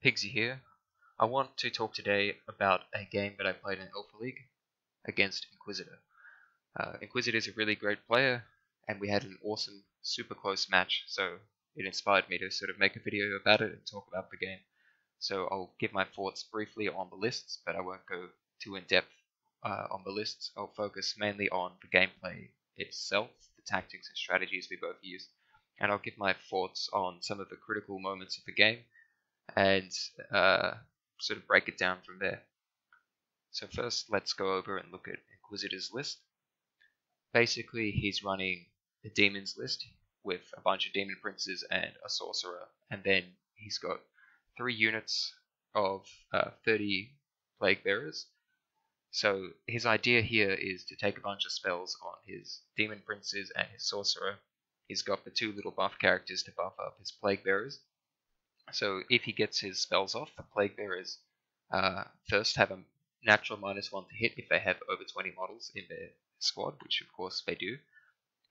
Pigzy here. I want to talk today about a game that I played in Alpha League against Inquisitor. Inquisitor is a really great player, and we had an awesome, super close match, so it inspired me to sort of make a video about it and talk about the game. So I'll give my thoughts briefly on the lists, but I won't go too in depth on the lists. I'll focus mainly on the gameplay itself, the tactics and strategies we both used, and I'll give my thoughts on some of the critical moments of the game and sort of break it down from there. So first, let's go over and look at Inquisitor's list. Basically, he's running a Demons list with a bunch of Demon Princes and a Sorcerer, and then he's got 3 units of 30 Plague Bearers. So his idea here is to take a bunch of spells on his Demon Princes and his Sorcerer. He's got the 2 little buff characters to buff up his Plague Bearers. So if he gets his spells off, the Plague Bearers first have a natural -1 to hit if they have over 20 models in their squad, which of course they do.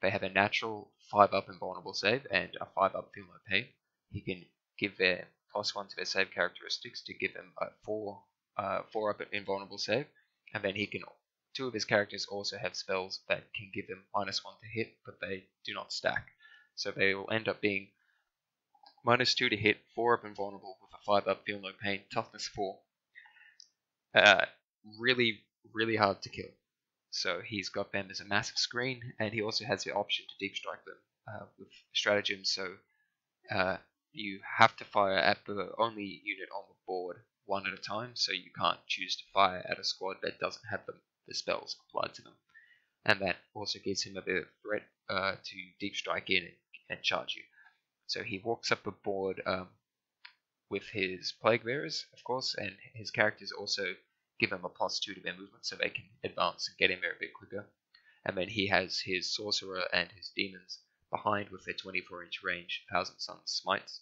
They have a natural 5-up invulnerable save and a 5-up feel no pain. He can give their +1 to their save characteristics to give them a 4-up invulnerable save, and then 2 of his characters also have spells that can give them -1 to hit, but they do not stack. So they will end up being -2 to hit, 4-up invulnerable with a 5-up feel no pain, toughness 4. Really hard to kill. So he's got them as a massive screen, and he also has the option to deep strike them with stratagems. So you have to fire at the only unit on the board one at a time, so you can't choose to fire at a squad that doesn't have the spells applied to them. And that also gives him a bit of threat to deep strike in and charge you. So he walks up the board with his Plague Bearers, of course, and his characters also give him a +2 to their movement so they can advance and get in there a bit quicker. And then he has his Sorcerer and his Demons behind with their 24-inch range Thousand Suns Smites,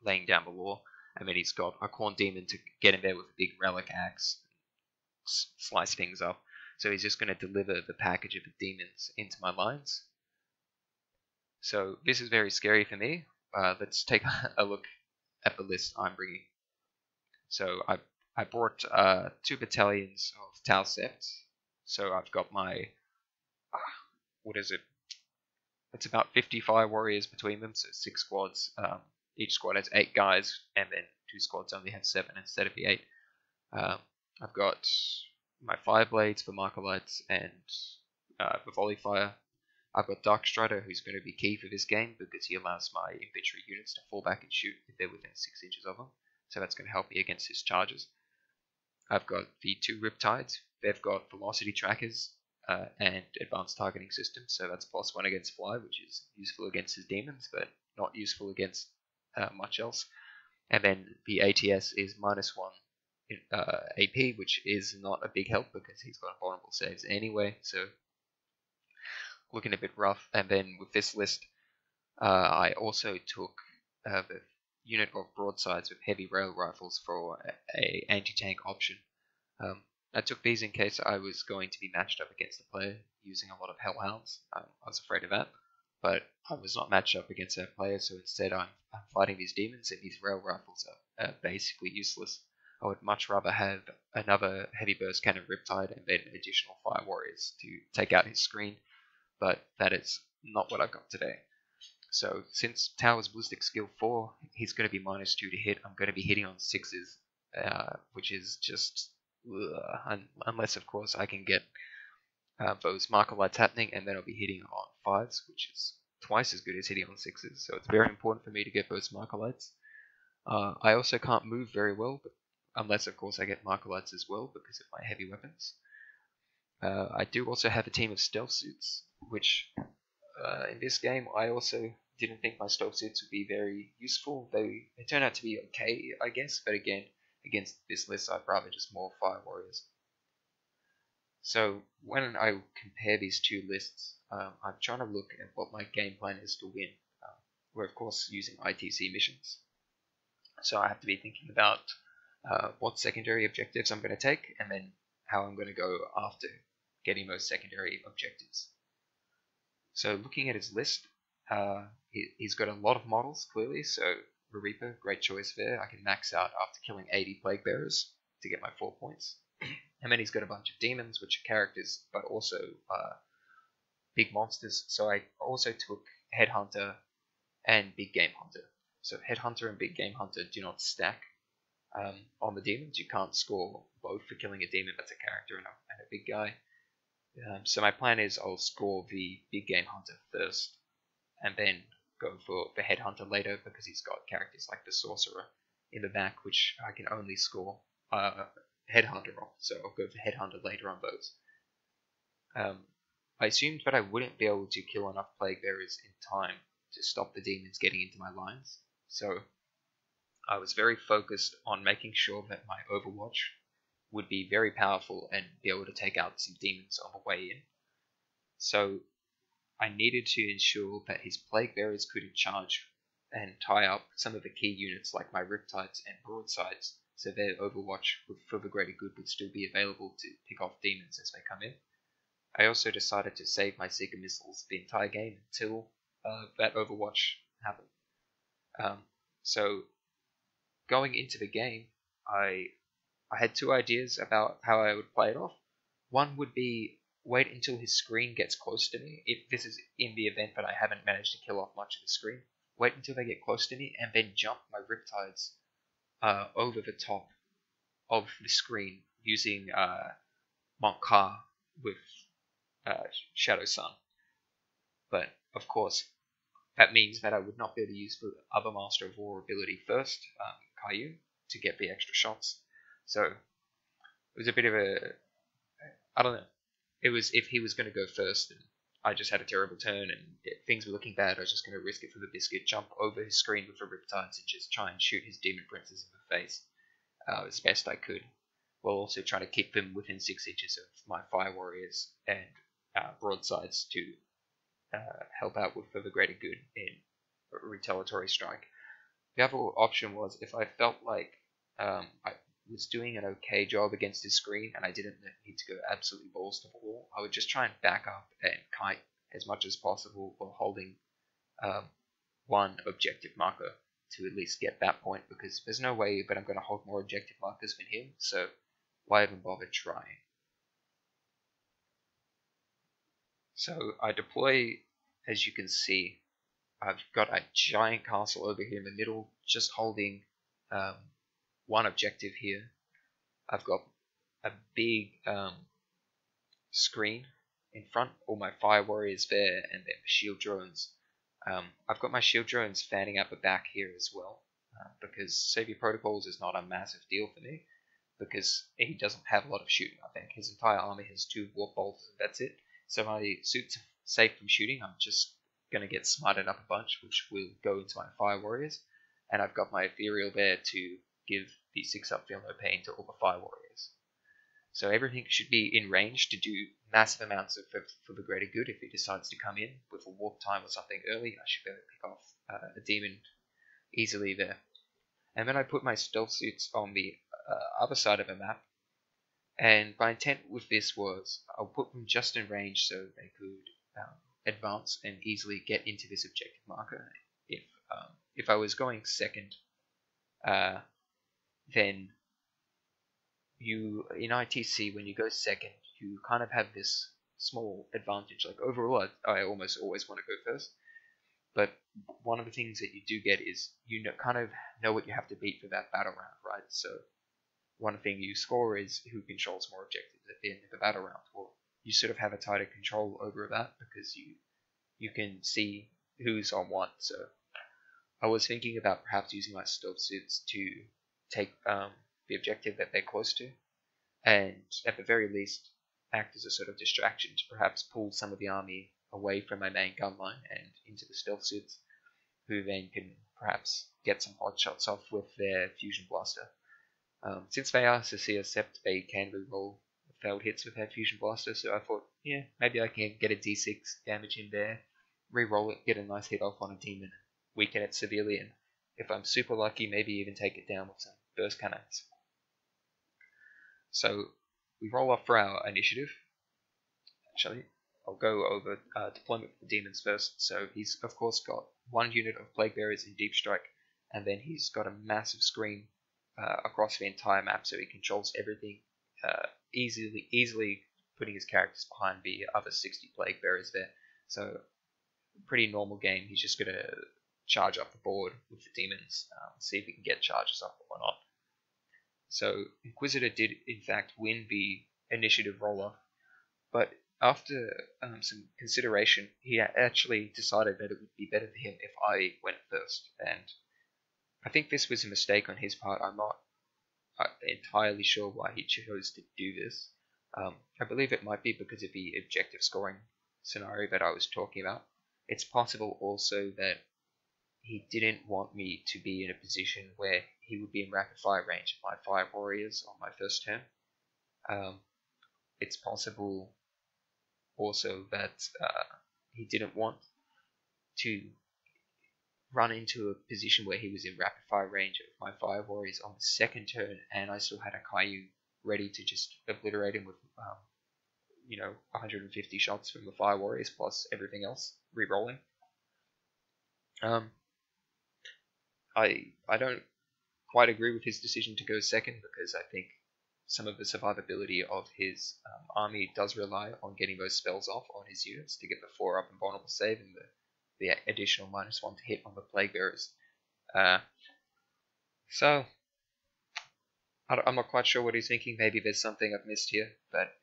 laying down the law. And then he's got a Khorne Demon to get in there with a big Relic Axe, slice things up. So he's just going to deliver the package of the Demons into my lines. So this is very scary for me. Let's take a look at the list I'm bringing. So I brought 2 battalions of Tau Sept. So I've got my, what is it? It's about 50 fire warriors between them, so 6 squads. Each squad has 8 guys, and then 2 squads only have 7 instead of the 8. I've got my Fire Blades for Markolites and for Volley Fire. I've got Dark Strider, who's going to be key for this game because he allows my infantry units to fall back and shoot if they're within 6 inches of him. So that's going to help me against his charges. I've got the 2 Riptides. They've got velocity trackers and advanced targeting systems, so that's +1 against fly, which is useful against his demons, but not useful against much else. And then the ATS is -1 AP, which is not a big help because he's got vulnerable saves anyway, so looking a bit rough. And then with this list, I also took the unit of broadsides with heavy rail rifles for a anti-tank option. I took these in case I was going to be matched up against a player using a lot of Hellhounds. I was afraid of that, but I was not matched up against that player, so instead I'm fighting these demons, and these rail rifles are basically useless. I would much rather have another heavy burst cannon Riptide and then additional fire warriors to take out his screen, but that is not what I've got today. So since Tau is Ballistic Skill 4, he's going to be -2 to hit. I'm going to be hitting on 6s, which is just unless of course I can get those Markolites happening, and then I'll be hitting on 5s, which is twice as good as hitting on 6s. So it's very important for me to get those Markolites. I also can't move very well, but unless of course I get Markolites as well because of my heavy weapons. I do also have a team of stealth suits, which in this game I also didn't think my stealth suits would be very useful. They turned out to be okay, I guess, but again, against this list I'd rather just more fire warriors. So when I compare these 2 lists, I'm trying to look at what my game plan is to win. We're of course using ITC missions, so I have to be thinking about what secondary objectives I'm going to take, and then how I'm going to go after getting those secondary objectives. So looking at his list, he's got a lot of models, clearly, so Reaper, great choice there. I can max out after killing 80 Plague Bearers to get my 4 points. And then he's got a bunch of demons, which are characters, but also big monsters. So I also took Headhunter and Big Game Hunter. So Headhunter and Big Game Hunter do not stack on the demons. You can't score both for killing a demon that's a character and a big guy. So my plan is I'll score the Big Game Hunter first, and then go for the Headhunter later, because he's got characters like the Sorcerer in the back, which I can only score Headhunter on. So I'll go for Headhunter later on those. I assumed that I wouldn't be able to kill enough Plague Bearers in time to stop the demons getting into my lines, so I was very focused on making sure that my Overwatch would be very powerful and be able to take out some demons on the way in. So I needed to ensure that his Plague Bearers couldn't charge and tie up some of the key units like my Riptides and Broadsides, so their Overwatch for the greater good would still be available to pick off demons as they come in. I also decided to save my Seeker missiles the entire game until that Overwatch happened. So going into the game, I had two ideas about how I would play it off. One would be wait until his screen gets close to me. If this is in the event that I haven't managed to kill off much of the screen, wait until they get close to me and then jump my Riptides over the top of the screen using Montcar with Shadow Sun. But of course, that means that I would not be able to use the other Master of War ability first, Caillou, to get the extra shots. So it was a bit of I don't know. It was if he was going to go first and I just had a terrible turn and things were looking bad, I was just going to risk it for the biscuit, jump over his screen with the Riptides and just try and shoot his Demon Princes in the face as best I could, while also trying to keep them within 6 inches of my Fire Warriors and Broadsides to help out with for the greater good in a retaliatory strike. The other option was if I felt like I was doing an okay job against his screen and I didn't need to go absolutely balls to the wall, I would just try and back up and kite as much as possible while holding one objective marker to at least get that point, because there's no way that I'm going to hold more objective markers than him, so why even bother trying? So I deploy, as you can see, I've got a giant castle over here in the middle, just holding one objective here. I've got a big screen in front, all my Fire Warriors there, and then the Shield Drones. I've got my Shield Drones fanning out the back here as well, because Savior Protocols is not a massive deal for me, because he doesn't have a lot of shooting. I think his entire army has 2 Warp Bolts, and that's it. So my suits are safe from shooting. I'm just going to get smarted up a bunch, which will go into my Fire Warriors. And I've got my Ethereal there to give the 6-up Feel No Pain to all the Fire Warriors. So everything should be in range to do massive amounts for the greater good. If he decides to come in with a warp time or something early, I should be able to pick off a demon easily there. And then I put my stealth suits on the other side of the map. And my intent with this was I'll put them just in range so they could advance and easily get into this objective marker. If I was going second, then you in ITC, when you go second, you kind of have this small advantage. Like overall, I almost always want to go first, but one of the things that you do get is kind of know what you have to beat for that battle round, right? So one thing you score is who controls more objectives at the end of the battle round. Well, you sort of have a tighter control over that because you can see who's on what. So I was thinking about perhaps using my stealth suits to take the objective that they're close to, and at the very least act as a sort of distraction to perhaps pull some of the army away from my main gun line and into the stealth suits, who then can perhaps get some hot shots off with their fusion blaster. Since they are Cecilia Sept, they can reroll failed hits with their fusion blaster, so I thought, yeah, maybe I can get a d6 damage in there, reroll it, get a nice hit off on a demon, weaken it severely, and if I'm super lucky, maybe even take it down with some burst cannons. So we roll off for our initiative. Actually, I'll go over deployment for the demons first. So he's of course got 1 unit of Plague Bearers in Deep Strike, and then he's got a massive screen across the entire map, so he controls everything easily putting his characters behind the other 60 plague bearers there. So pretty normal game. He's just gonna charge up the board with the demons, see if he can get charges up or not. So Inquisitor did in fact win the initiative roll-off, but after some consideration, he actually decided that it would be better for him if I went first, and I think this was a mistake on his part. I'm not entirely sure why he chose to do this. I believe it might be because of the objective scoring scenario that I was talking about. It's possible also that he didn't want me to be in a position where he would be in rapid fire range of my 5 warriors on my first turn. It's possible also that he didn't want to run into a position where he was in rapid fire range of my 5 warriors on the second turn, and I still had a Caillou ready to just obliterate him with 150 shots from the 5 warriors plus everything else re-rolling. I don't quite agree with his decision to go second, because I think some of the survivability of his army does rely on getting those spells off on his units to get the 4 up and vulnerable save and the additional -1 to hit on the plague bearers. So I'm not quite sure what he's thinking. Maybe there's something I've missed here, but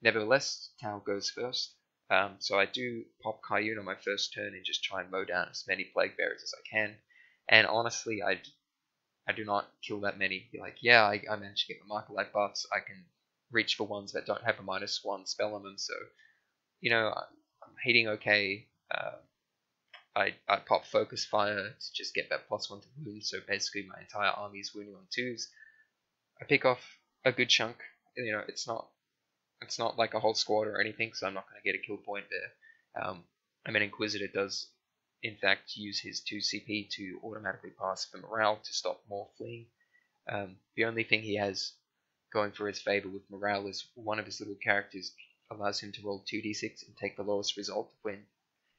nevertheless, Tau goes first. So I do pop Caillou on my first turn and just try and mow down as many plague bearers as I can. And honestly, I do not kill that many. Like, yeah, I managed to get the Marker Light buffs. I can reach for ones that don't have a -1 spell on them, so I'm hitting okay. I pop Focus Fire to just get that +1 to wound, so basically my entire army is wounding on 2s. I pick off a good chunk. It's not like a whole squad or anything, so I'm not going to get a kill point there. Inquisitor does in fact use his 2 CP to automatically pass for morale to stop more fleeing. The only thing he has going for his favor with morale is one of his little characters allows him to roll 2d6 and take the lowest result when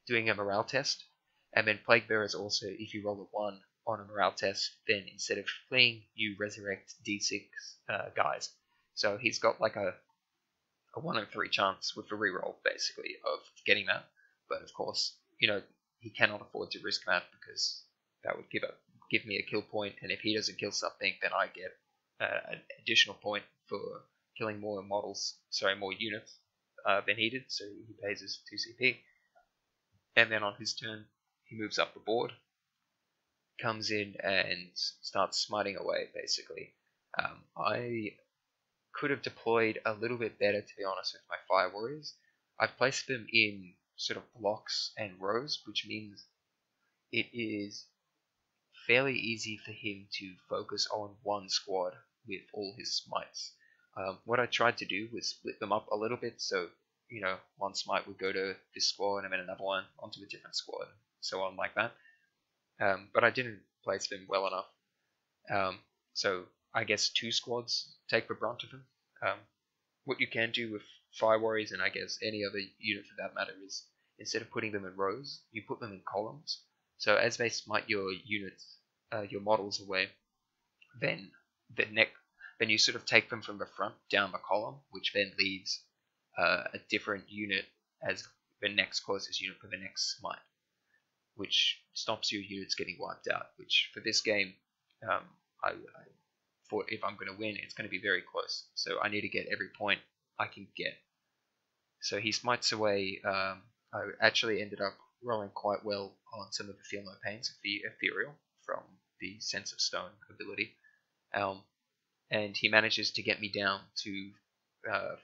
doing a morale test. And then Plague Bearers also, if you roll a 1 on a morale test, then instead of fleeing, you resurrect d6 guys. So he's got like a 1 in 3 chance with a reroll, basically, of getting that. But of course, he cannot afford to risk that, because that would give me a kill point, and if he doesn't kill something, then I get an additional point for killing more units than needed, so he pays his 2 CP. And then on his turn, he moves up the board, comes in and starts smiting away, basically. I could have deployed a little bit better, to be honest, with my Fire Warriors. I've placed them in sort of blocks and rows, which means it is fairly easy for him to focus on one squad with all his smites. What I tried to do was split them up a little bit, so one smite would go to this squad and then another one onto a different squad, so on like that. But I didn't place them well enough. So I guess 2 squads take the brunt of them. What you can do with Fire Warriors, and I guess any other unit for that matter, is instead of putting them in rows, you put them in columns. So as they smite your units, your models away, then you sort of take them from the front down the column, which then leaves a different unit as the next closest unit for the next smite, which stops your units getting wiped out. Which for this game, I thought if I'm going to win, it's going to be very close. So I need to get every point I can get. So he smites away. I actually ended up rolling quite well on some of the Feel No Pains of the Ethereal from the Sense of Stone ability. And he manages to get me down to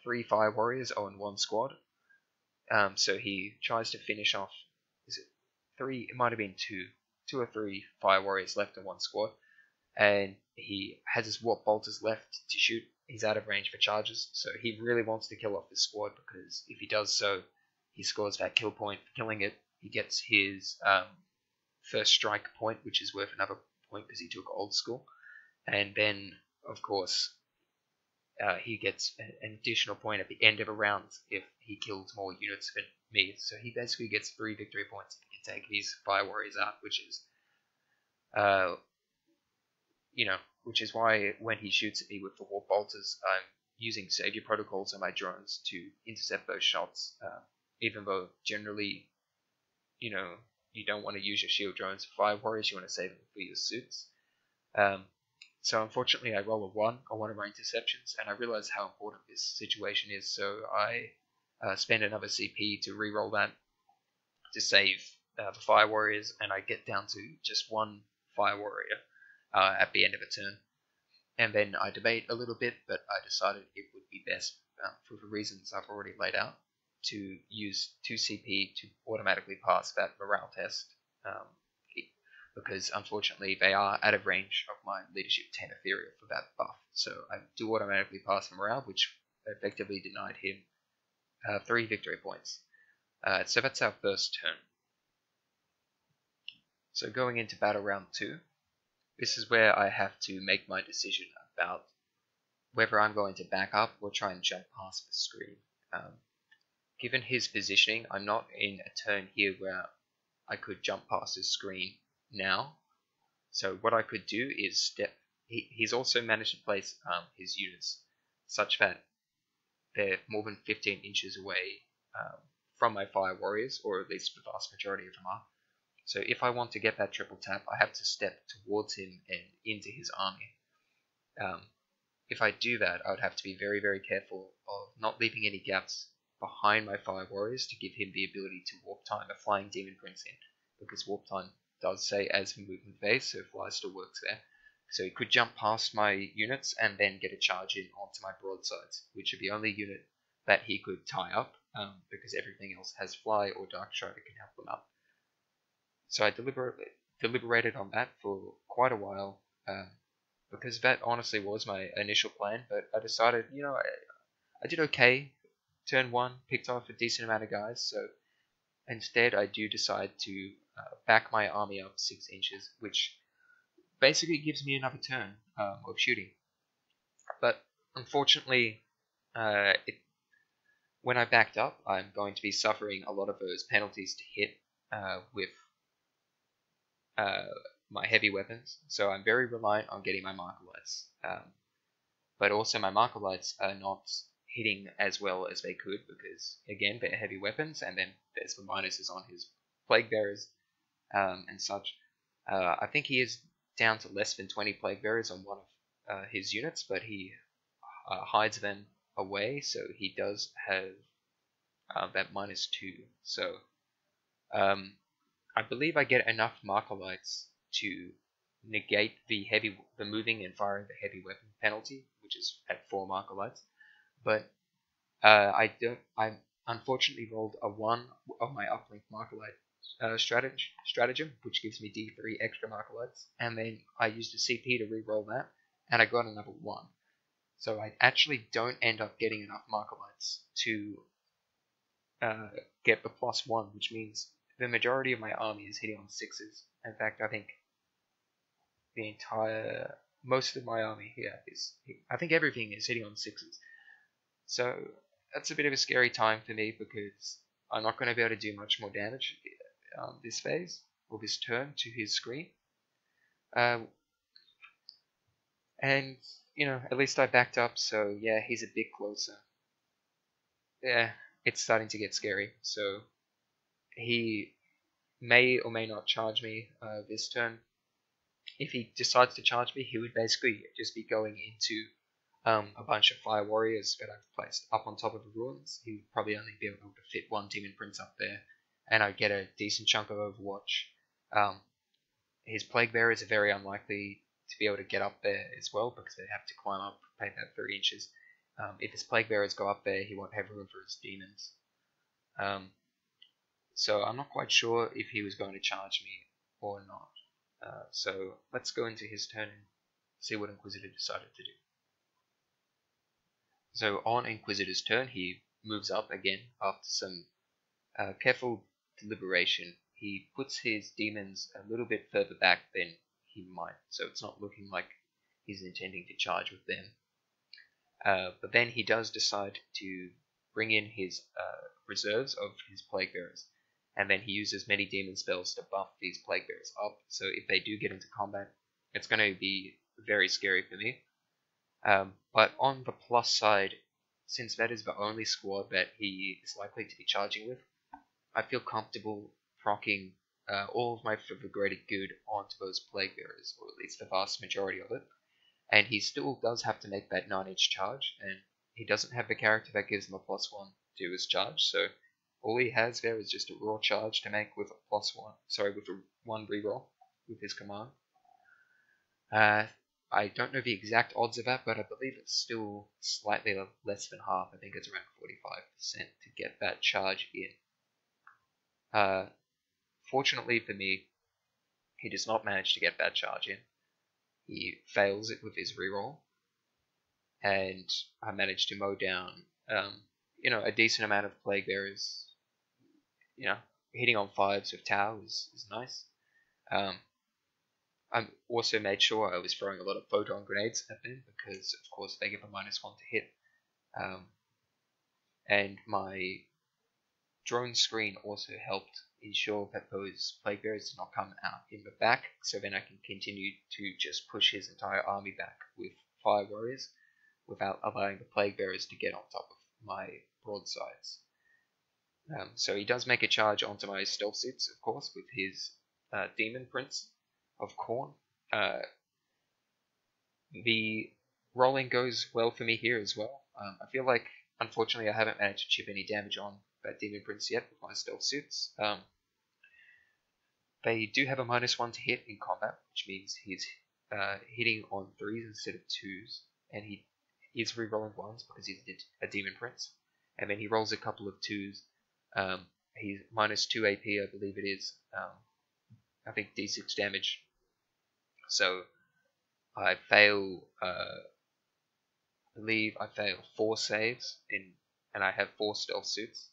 3 Fire Warriors on 1 squad. So he tries to finish off, is it 3? It might have been 2 or 3 Fire Warriors left in 1 squad. And he has his Warp Bolters left to shoot. He's out of range for charges, so he really wants to kill off this squad, because if he does so, he scores that kill point for killing it. He gets his first strike point, which is worth another point because he took old school. And then, of course, he gets an additional point at the end of a round if he kills more units than me. So he basically gets 3 victory points if he can take these Fire Warriors out, which is which is why when he shoots at me with the warp bolters, I'm using savior protocols on my drones to intercept those shots. Even though generally, you don't want to use your shield drones for fire warriors, you want to save them for your suits. So unfortunately, I roll a 1 on one of my interceptions, and I realize how important this situation is. So I spend another CP to re-roll that to save the fire warriors, and I get down to just one fire warrior at the end of a turn. And then I debate a little bit, but I decided it would be best, for the reasons I've already laid out, to use 2 CP to automatically pass that morale test, because unfortunately they are out of range of my leadership 10 ethereal for that buff. So I do automatically pass the morale, which effectively denied him 3 victory points. So that's our first turn. So going into battle round 2, this is where I have to make my decision about whether I'm going to back up or try and jump past the screen. Given his positioning, I'm not in a turn here where I could jump past his screen now. So what I could do is step. He's also managed to place his units such that they're more than 15 inches away from my fire warriors, or at least the vast majority of them are. So if I want to get that triple tap, I have to step towards him and into his army. If I do that, I would have to be very, very careful of not leaving any gaps behind my fire warriors to give him the ability to warp time a flying demon prince in, because warp time does say as the movement phase, so fly still works there. So he could jump past my units and then get a charge in onto my broadsides, which are the only unit that he could tie up, because everything else has fly or dark strider can help them up. So I deliberated on that for quite a while, because that honestly was my initial plan, but I decided, I did okay. Turn 1, picked off a decent amount of guys, so instead I do decide to back my army up 6 inches, which basically gives me another turn of shooting. But unfortunately, when I backed up, I'm going to be suffering a lot of those penalties to hit with my heavy weapons, so I'm very reliant on getting my marker lights. But also my marker lights are not hitting as well as they could, because again, they're heavy weapons, and then there's the minuses on his plague bearers and such. I think he is down to less than 20 plague bearers on one of his units, but he hides them away, so he does have that -2. So I believe I get enough marker lights to negate the moving and firing the heavy weapon penalty, which is at 4 marker lights. But I unfortunately rolled a 1 on my uplink marker light stratagem, which gives me D3 extra marker lights, and then I used a CP to re-roll that, and I got another 1. So I actually don't end up getting enough marker lights to get the +1, which means the majority of my army is hitting on 6s. In fact, I think most of my army here I think everything is hitting on 6s. So that's a bit of a scary time for me, because I'm not going to be able to do much more damage this phase, or this turn, to his screen. And, at least I backed up, so yeah, he's a bit closer. Yeah, it's starting to get scary, so he may or may not charge me this turn. If he decides to charge me, he would basically just be going into a bunch of fire warriors that I've placed up on top of the ruins. He would probably only be able to fit 1 demon prince up there, and I'd get a decent chunk of overwatch. His plague bearers are very unlikely to be able to get up there as well, because they have to climb up about 3 inches. If his plague bearers go up there, he won't have room for his demons. So I'm not quite sure if he was going to charge me or not. So let's go into his turn and see what Inquisitor decided to do. So on Inquisitor's turn, he moves up again after some careful deliberation. He puts his demons a little bit further back than he might, so it's not looking like he's intending to charge with them. But then he does decide to bring in his reserves of his plague bearers, and then he uses many demon spells to buff these plague bearers up. So if they do get into combat, it's going to be very scary for me. But on the plus side, since that is the only squad that he is likely to be charging with, I feel comfortable proccing all of my for the greater good onto those Plague Bearers, or at least the vast majority of it. And he still does have to make that 9-inch charge, and he doesn't have the character that gives him a +1 to his charge, so all he has there is just a raw charge to make with a with a 1 reroll with his command. I don't know the exact odds of that, but I believe it's still slightly less than half. I think it's around 45% to get that charge in. Fortunately for me, he does not manage to get that charge in. He fails it with his reroll, and I managed to mow down, a decent amount of Plague Bearers. Hitting on 5s with Tau is nice. I also made sure I was throwing a lot of photon grenades at them because, of course, they give a -1 to hit. And my drone screen also helped ensure that those Plague Bearers did not come out in the back, so then I can continue to just push his entire army back with Fire Warriors without allowing the Plague Bearers to get on top of my broadsides. So he does make a charge onto my stealth suits, of course, with his Demon Prince of Khorne. The rolling goes well for me here as well. I feel like, unfortunately, I haven't managed to chip any damage on that Demon Prince yet with my stealth suits. They do have a -1 to hit in combat, which means he's hitting on 3s instead of 2s, and he is rerolling 1s because he's a Demon Prince. And then he rolls a couple of 2s. He's -2 AP, I believe it is. I think D6 damage. So I fail, I believe I fail 4 saves, and I have 4 stealth suits,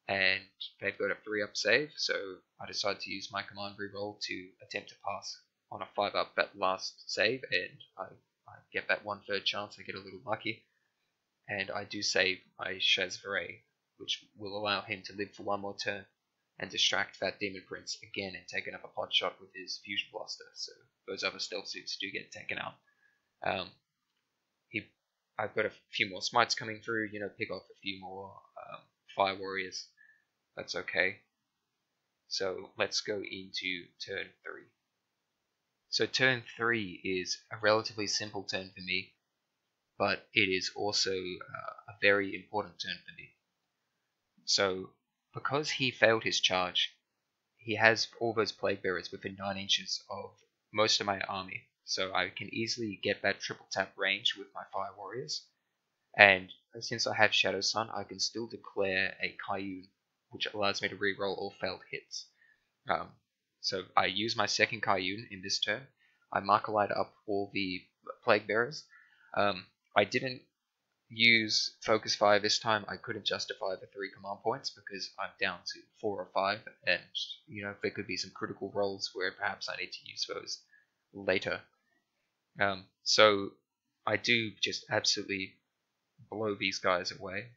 and they've got a 3-up save, so I decide to use my command reroll to attempt to pass on a 5-up that last save, and I get that 1/3 chance. I get a little lucky, and I do save my Chazveray, which will allow him to live for 1 more turn and distract that Demon Prince again and take another pot shot with his Fusion Blaster, so those other stealth suits do get taken out. I've got a few more smites coming through, pick off a few more Fire Warriors. That's okay. So let's go into turn 3. So turn 3 is a relatively simple turn for me, but it is also a very important turn for me. So because he failed his charge, he has all those Plague Bearers within 9 inches of most of my army, so I can easily get that triple tap range with my Fire Warriors. And since I have Shadow Sun, I can still declare a Kaiyun, which allows me to reroll all failed hits. So I use my second Kaiyun in this turn. I Markalite up all the Plague Bearers. I didn't use Focus Fire this time. I couldn't justify the 3 command points because I'm down to 4 or 5, and there could be some critical rolls where perhaps I need to use those later. So I do just absolutely blow these guys away.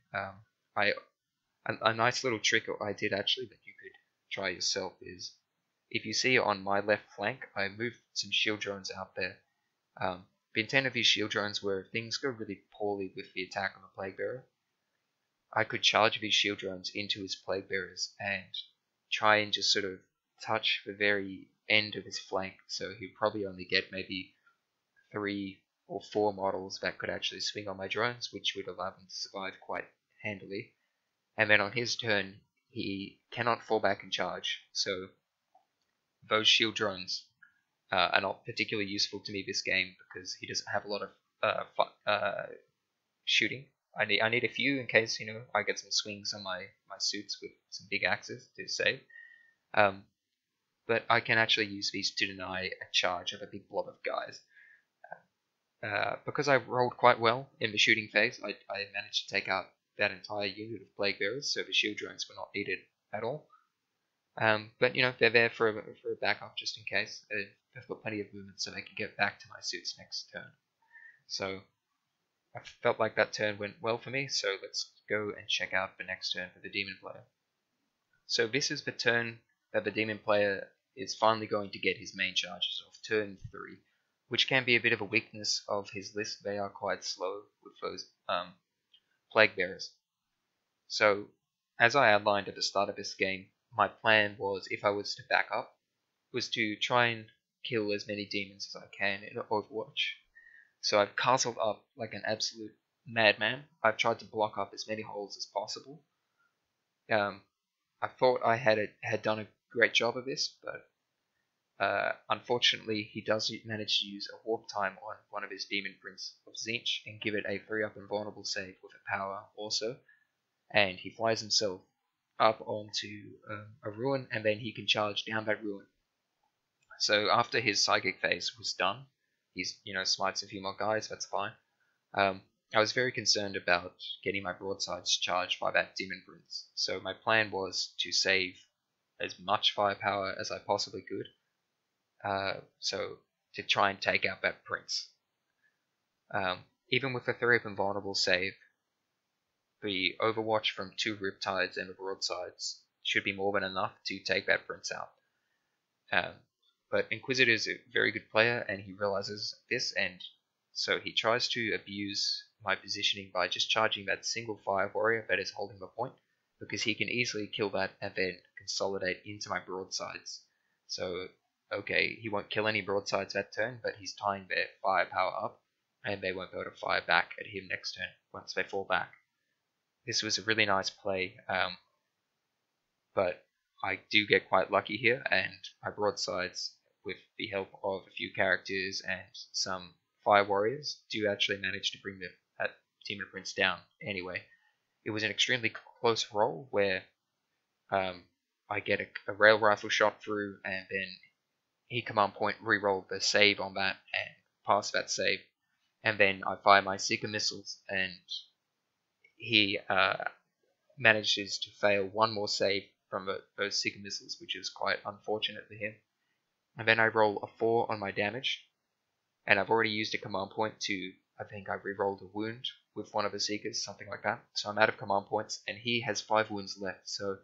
A nice little trick I did actually that you could try yourself is, if you see on my left flank, I moved some shield drones out there. The intent of these shield drones were, if things go really poorly with the attack on the Plague Bearer, I could charge these shield drones into his Plague Bearers and try and just sort of touch the very end of his flank, so he'd probably only get maybe 3 or 4 models that could actually swing on my drones, which would allow them to survive quite handily. And then on his turn, he cannot fall back and charge, so those shield drones are not particularly useful to me this game because he doesn't have a lot of shooting. I need a few in case I get some swings on my suits with some big axes to save. But I can actually use these to deny a charge of a big blob of guys. Because I rolled quite well in the shooting phase, I managed to take out that entire unit of Plague Bearers, so the shield drones were not needed at all. But they're there for a backup just in case. They've got plenty of movement, so they can get back to my suits next turn. So I felt like that turn went well for me, so let's go and check out the next turn for the Demon player. So this is the turn that the Demon player is finally going to get his main charges of turn 3, which can be a bit of a weakness of his list. They are quite slow with those plague bearers. So, as I outlined at the start of this game, my plan was, if I was to back up, was to try and kill as many demons as I can in Overwatch. So I've castled up like an absolute madman. I've tried to block up as many holes as possible. I thought I had done a great job of this, but unfortunately he does manage to use a warp time on one of his demon prints of Zinch and give it a 3-up invulnerable save with a power also, and he flies himself up onto a ruin, and then he can charge down that ruin. So after his psychic phase was done, he's smites a few more guys, that's fine. I was very concerned about getting my broadsides charged by that demon prince, so my plan was to save as much firepower as I possibly could, so to try and take out that prince. Even with a 3-up invulnerable save, the overwatch from 2 riptides and the broadsides should be more than enough to take that prince out. But Inquisitor is a very good player, and he realizes this, and so he tries to abuse my positioning by just charging that single fire warrior that is holding the point, because he can easily kill that and then consolidate into my broadsides. So, okay, he won't kill any broadsides that turn, but he's tying their firepower up, and they won't be able to fire back at him next turn once they fall back. This was a really nice play, but I do get quite lucky here, and my broadsides, with the help of a few characters and some fire warriors, do actually manage to bring the demon prince down. Anyway, it was an extremely close roll where I get a rail rifle shot through, and then he command point re-rolled the save on that and passed that save, and then I fire my seeker missiles, and he manages to fail one more save from those seeker missiles, which is quite unfortunate for him. And then I roll a 4 on my damage, and I've already used a command point to, I think I re-rolled a wound with one of the seekers, something like that. So I'm out of command points, and he has 5 wounds left, so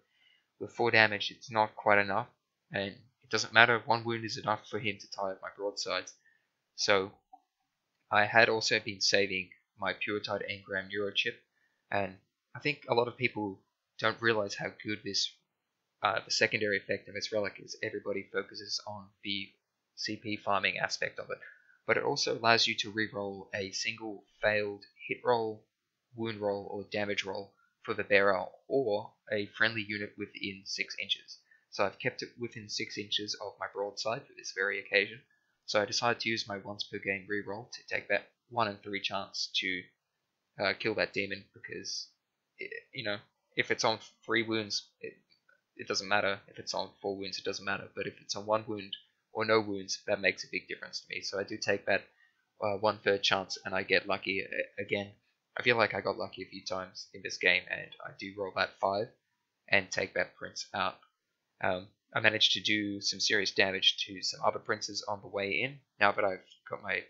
with 4 damage it's not quite enough, and it doesn't matter, 1 wound is enough for him to tie up my broadsides. So I had also been saving my Puretide Engram Neurochip, and I think a lot of people don't realize how good this the secondary effect of its relic is. Everybody focuses on the CP farming aspect of it, but it also allows you to re-roll a single failed hit roll, wound roll, or damage roll for the bearer or a friendly unit within 6 inches. So I've kept it within 6 inches of my broadside for this very occasion. So I decided to use my once per game re-roll to take that 1 in 3 chance to kill that demon, because if it's on 3 wounds, it doesn't matter. If it's on 4 wounds, it doesn't matter. But if it's on 1 wound or no wounds, that makes a big difference to me. So I do take that 1/3 chance, and I get lucky again. I feel like I got lucky a few times in this game, and I do roll that 5 and take that prince out. I managed to do some serious damage to some other princes on the way in. Now that I've got my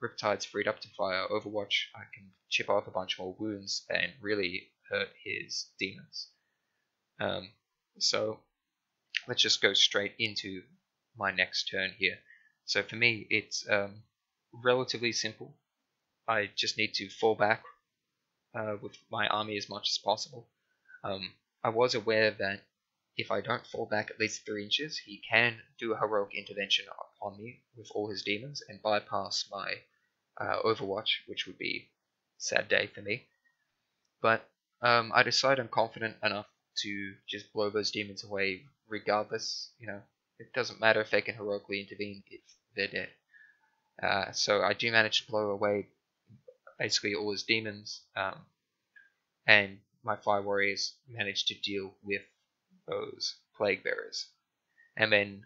Riptides freed up to fire Overwatch, I can chip off a bunch more wounds and really hurt his demons. So let's just go straight into my next turn here. So for me, it's relatively simple. I just need to fall back with my army as much as possible. I was aware that if I don't fall back at least 3 inches, he can do a heroic intervention on me with all his demons and bypass my Overwatch, which would be a sad day for me. But I decide I'm confident enough to just blow those demons away regardless. It doesn't matter if they can heroically intervene if they're dead. So I do manage to blow away basically all his demons, and my fire warriors manage to deal with those plague bearers. And then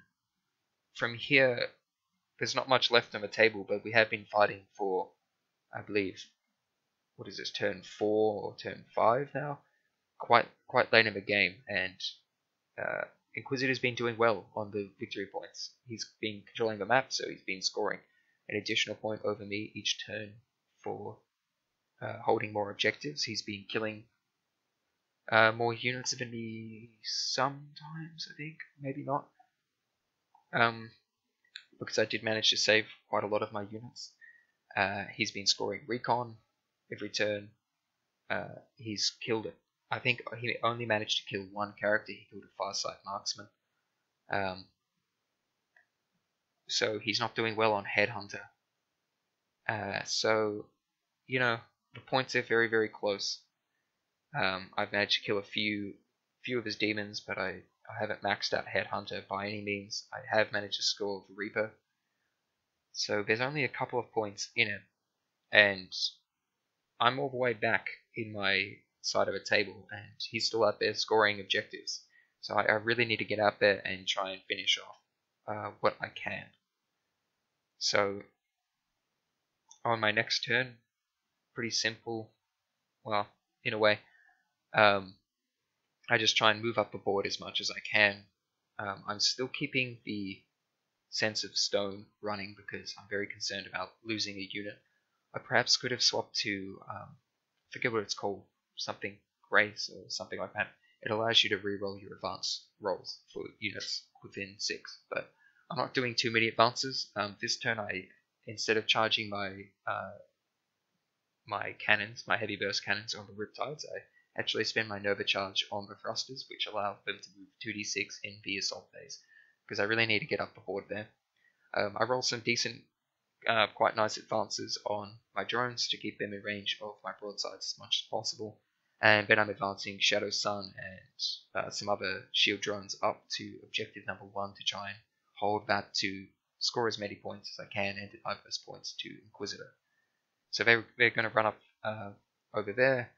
from here, there's not much left on the table, but we have been fighting for, I believe, what is this, turn 4 or turn 5 now? Quite late in the game, and Inquisitor's been doing well on the victory points. He's been controlling the map, so he's been scoring an additional point over me each turn for holding more objectives. He's been killing more units than me sometimes, I think, maybe not. because I did manage to save quite a lot of my units. He's been scoring recon every turn. He's killed it. I think he only managed to kill one character. He killed a Farsight marksman. So he's not doing well on Headhunter. So, you know, the points are very, very close. I've managed to kill a few of his demons, but I haven't maxed out Headhunter by any means. I have managed to score the Reaper. So there's only a couple of points in it, and I'm all the way back in my side of a table, and he's still out there scoring objectives. So I really need to get out there and try and finish off what I can. So on my next turn, pretty simple. Well, in a way, I just try and move up the board as much as I can. I'm still keeping the Sense of Stone running because I'm very concerned about losing a unit. I perhaps could have swapped to, forget what it's called, something Grace or something like that. It allows you to reroll your advance rolls for units within 6, but I'm not doing too many advances. This turn, instead of charging my cannons, my heavy burst cannons on the Riptides, I actually spend my Nova Charge on the Thrusters, which allow them to move 2d6 in the assault phase, because I really need to get up the board there. I roll some decent, quite nice advances on my drones to keep them in range of my broadsides as much as possible, and then I'm advancing Shadow Sun and some other shield drones up to objective number 1 to try and hold that to score as many points as I can and divide those points to Inquisitor. So they're going to run up over there.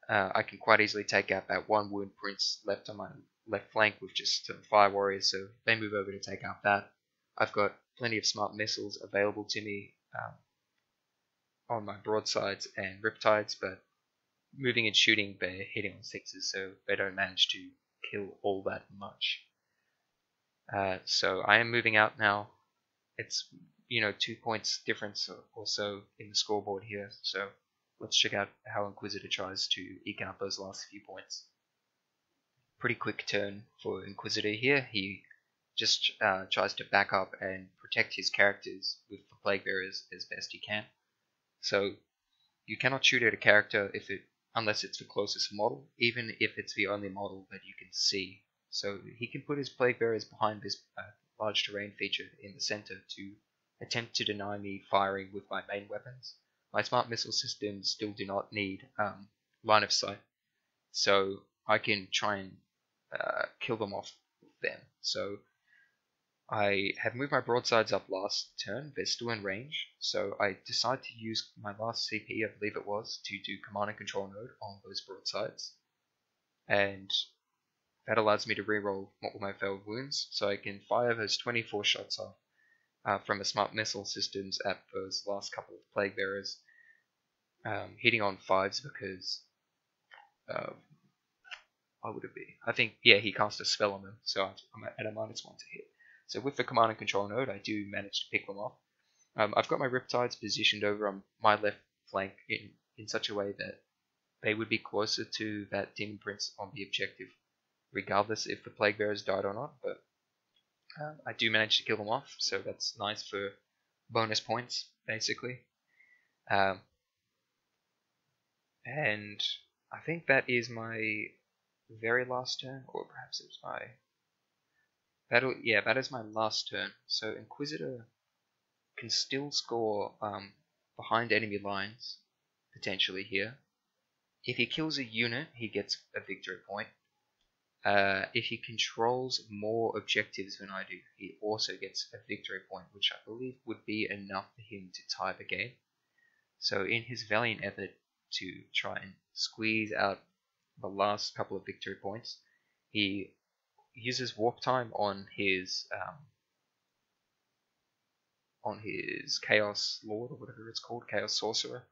I can quite easily take out that one Wound Prince left on my left flank with just some Fire Warriors, so they move over to take out that. I've got plenty of smart missiles available to me on my broadsides and Riptides, but moving and shooting, they're hitting on 6s, so they don't manage to kill all that much. So I am moving out now. It's 2 points difference or so in the scoreboard here, so let's check out how Inquisitor tries to eke out those last few points. Pretty quick turn for Inquisitor here. He just tries to back up and protect his characters with the Plague Bearers as best he can. So you cannot shoot at a character unless it's the closest model, even if it's the only model that you can see. So he can put his Plague Bearers behind this large terrain feature in the center to attempt to deny me firing with my main weapons. My smart missile systems still do not need line of sight, so I can try and kill them off with them. So I have moved my broadsides up last turn. They're still in range, so I decide to use my last CP, I believe it was, to do command and control node on those broadsides, and that allows me to reroll all my failed wounds, so I can fire those 24 shots off from the smart missile systems at those last couple of Plague Bearers, hitting on 5s because what would it be? I think, yeah, he cast a spell on them, so I'm at a -1 to hit. So with the command and control node, I do manage to pick them off. I've got my Riptides positioned over on my left flank in such a way that they would be closer to that Demon Prince on the objective, regardless if the Plague Bearers died or not, but I do manage to kill them off, so that's nice for bonus points, basically. And I think that is my very last turn, or perhaps it's my... that is my last turn. So Inquisitor can still score behind enemy lines, potentially here. If he kills a unit, he gets a victory point. If he controls more objectives than I do, he also gets a victory point, which I believe would be enough for him to tie the game. So in his valiant effort to try and squeeze out the last couple of victory points, he uses warp time on his Chaos Lord, or whatever it's called, Chaos Sorcerer,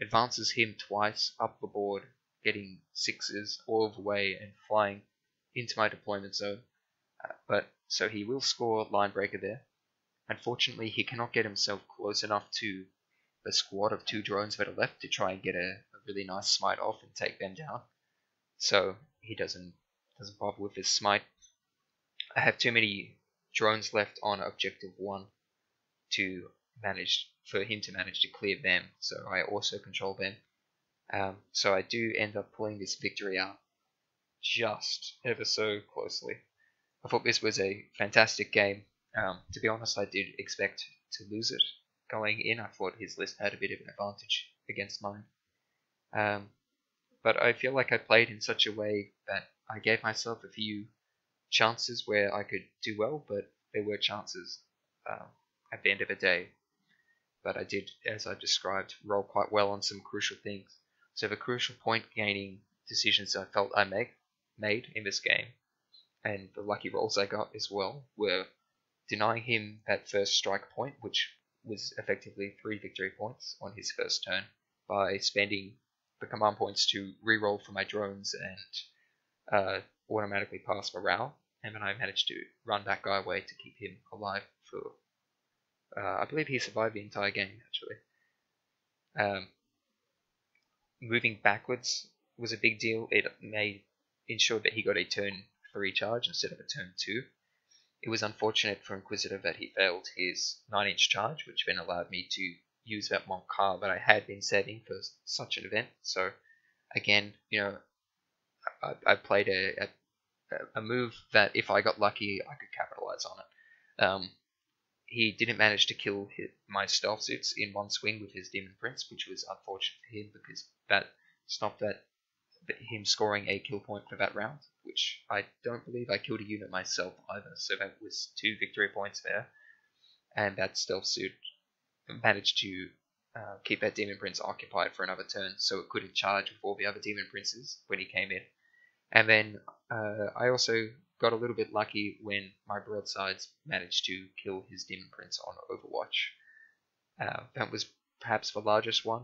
advances him twice up the board, getting 6s all the way and flying into my deployment zone. But so he will score Line Breaker there. Unfortunately, he cannot get himself close enough to the squad of 2 drones that are left to try and get a really nice smite off and take them down. So he doesn't bother with his smite. I have too many drones left on objective 1 for him to manage to clear them, so I also control them. So I do end up pulling this victory out just ever so closely. I thought this was a fantastic game. To be honest, I did expect to lose it going in. I thought his list had a bit of an advantage against mine. But I feel like I played in such a way that I gave myself a few chances where I could do well, but there were chances at the end of the day. But I did, as I described, roll quite well on some crucial things. So the crucial point gaining decisions I felt I made in this game, and the lucky rolls I got as well, were denying him that first strike point, which was effectively 3 victory points on his first turn, by spending the command points to reroll for my drones and automatically pass morale, and then I managed to run that guy away to keep him alive for I believe he survived the entire game, actually. Moving backwards was a big deal. It ensured that he got a turn 3 charge instead of a turn 2. It was unfortunate for Inquisitor that he failed his 9-inch charge, which then allowed me to use that one car that I had been saving for such an event. So again, I played a move that if I got lucky, I could capitalize on it. He didn't manage to kill my stealth suits in one swing with his Demon Prince, which was unfortunate for him because that stopped him scoring a kill point for that round, which I don't believe I killed a unit myself either, so that was 2 victory points there. And that stealth suit managed to keep that Demon Prince occupied for another turn, so it couldn't charge with all the other Demon Princes when he came in. And then I also got a little bit lucky when my broadsides managed to kill his Demon Prince on Overwatch. That was perhaps the largest one.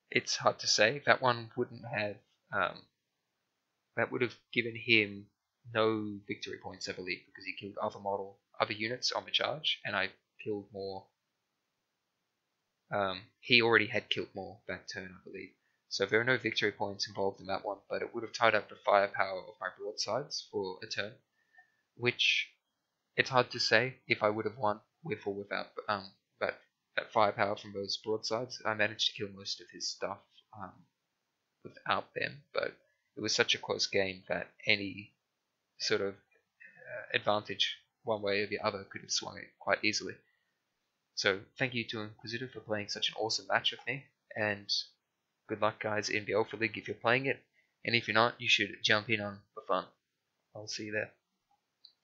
It's hard to say. That one wouldn't have. That would have given him no victory points, I believe, because he killed other units on the charge, and I killed more. He already had killed more that turn, I believe. So there are no victory points involved in that one, but it would have tied up the firepower of my broadsides for a turn, which it's hard to say if I would have won with or without. But that firepower from those broadsides, I managed to kill most of his stuff without them. But it was such a close game that any sort of advantage one way or the other could have swung it quite easily. So thank you to Inquisitor for playing such an awesome match with me, and good luck, guys, in the Alpha League if you're playing it, and if you're not, you should jump in on for fun. I'll see you there.